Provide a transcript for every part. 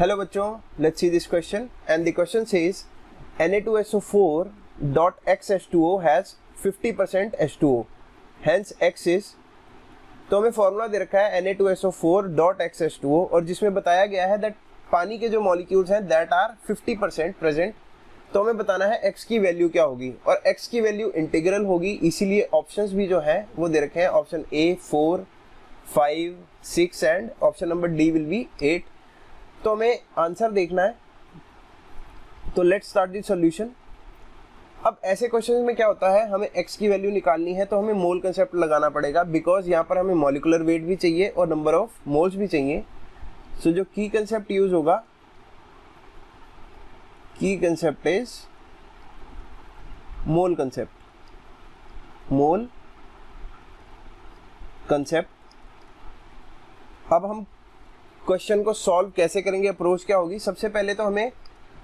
Hello बच्चों, let's see this question and the question says Na2SO4 dot XH2O has 50% H2O, hence X is, तो हमें formula दे रखा है Na2SO4 dot XH2O और जिसमें बताया गया है दैट पानी के जो मॉलिक्यूल्स हैं दैट आर 50% प्रेजेंट। तो हमें बताना है x की वैल्यू क्या होगी और x की वैल्यू इंटीग्रल होगी, इसीलिए ऑप्शंस भी जो है वो दे रखे हैं। Option A 4, 5, 6 and option number D will be 8। तो हमें आंसर देखना है, तो लेट्स स्टार्ट द सॉल्यूशन। अब ऐसे क्वेश्चन में क्या होता है, हमें x की वैल्यू निकालनी है तो हमें मोल कंसेप्ट लगाना पड़ेगा, बिकॉज यहाँ पर हमें मॉलिकुलर वेट भी चाहिए और नंबर ऑफ मोल्स भी चाहिए। सो जो की कंसेप्ट यूज होगा, की concept is mole concept, mole concept. अब हम क्वेश्चन को सॉल्व कैसे करेंगे, अप्रोच क्या होगी। सबसे पहले तो हमें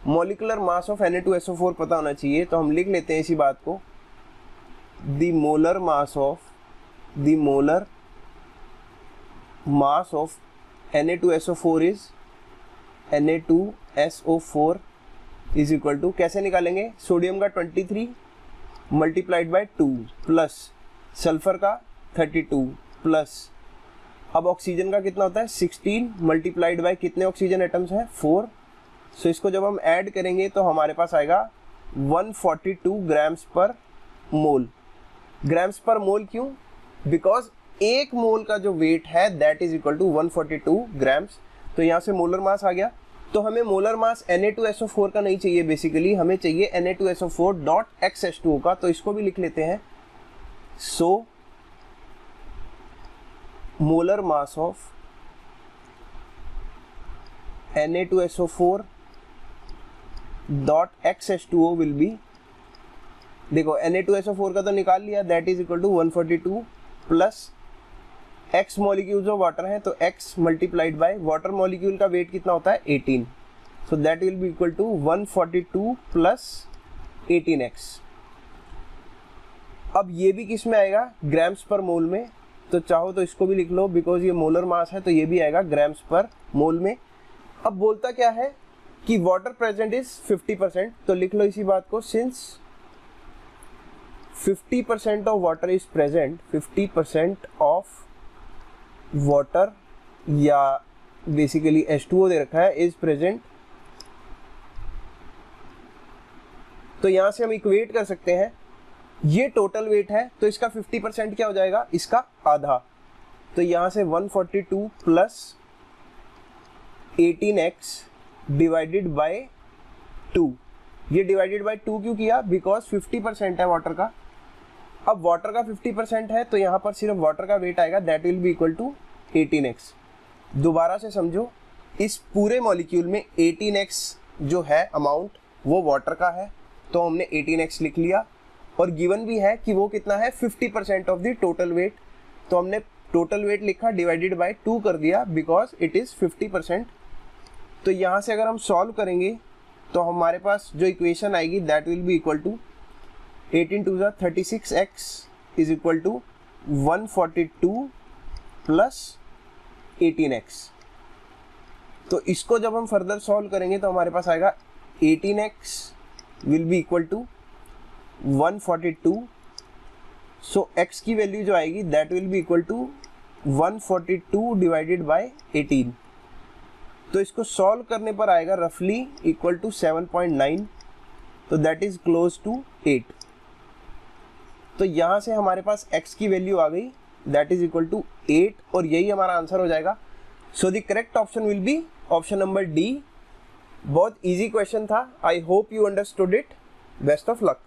मॉलिकुलर मास ऑफ Na2SO4 पता होना चाहिए, तो हम लिख लेते हैं इसी बात को। The molar mass of Na2SO4 is Na2SO4 is equal to, कैसे निकालेंगे, सोडियम का 23 मल्टीप्लाइड बाय 2 प्लस सल्फर का 32 प्लस, अब ऑक्सीजन का कितना होता है 16 मल्टीप्लाइड बाय कितने ऑक्सीजन एटम्स हैं 4। सो इसको जब हम ऐड करेंगे तो हमारे पास आएगा 142 ग्राम्स पर मोल। ग्राम्स पर मोल क्यों, बिकॉज एक मोल का जो वेट है that is equal to 142 grams. तो यहाँ से मोलर मास आ गया। तो हमें मोलर मास Na2SO4 का नहीं चाहिए, बेसिकली हमें चाहिए Na2SO4 डॉट XH2O का, तो इसको भी लिख लेते हैं। So molar mass of Na2SO4 dot XH2O will be, देखो Na2SO4 का तो निकाल लिया, that is equal to 142 plus X molecules of water हैं तो X multiplied by water molecule का वेट कितना होता है 18, so that will be equal to 142 plus 18X। अब ये भी किस में आएगा, ग्राम्स पर मोल में, तो चाहो तो इसको भी लिख लो, बिकॉज ये मोलर मास है तो ये भी आएगा ग्राम्स पर मोल में। अब बोलता क्या है कि वाटर प्रेजेंट इज 50%, तो लिख लो इसी बात को, since 50% of water is present, 50% of water या बेसिकली H2O दे रखा है इज प्रेजेंट। तो यहां से हम इक्वेट कर सकते हैं, ये टोटल वेट है तो इसका 50% क्या हो जाएगा, इसका आधा। तो यहां से 142 प्लस 18X डिवाइडेड बाय 2, ये डिवाइडेड बाय 2 क्यों किया, बिकॉज 50% है वाटर का। अब वाटर का 50% है तो यहाँ पर सिर्फ वाटर का वेट आएगा, that will be equal to 18X। दोबारा से समझो, इस पूरे मॉलिक्यूल में 18X जो है अमाउंट वो वाटर का है, तो हमने 18X लिख लिया और गिवन भी है कि वो कितना है 50% ऑफ द टोटल वेट, तो हमने टोटल वेट लिखा डिवाइडेड बाय 2 कर दिया बिकॉज इट इज़ 50%। तो यहाँ से अगर हम सॉल्व करेंगे तो हमारे पास जो इक्वेशन आएगी that will be equal to 18 to 36X is equal to 142 plus 18X। तो इसको जब हम फर्दर सॉल्व करेंगे तो हमारे पास आएगा 18X will be equal to 142। So x की वैल्यू जो आएगी that will be equal to 142 divided by 18। तो इसको सॉल्व करने पर आएगा रफली इक्वल टू 7.9, तो दैट इज क्लोज टू 8। तो यहाँ से हमारे पास x की वैल्यू आ गई दैट इज इक्वल टू 8 और यही हमारा आंसर हो जाएगा। So the correct option will be option number D। बहुत इजी क्वेश्चन था, I hope you understood it. Best of luck.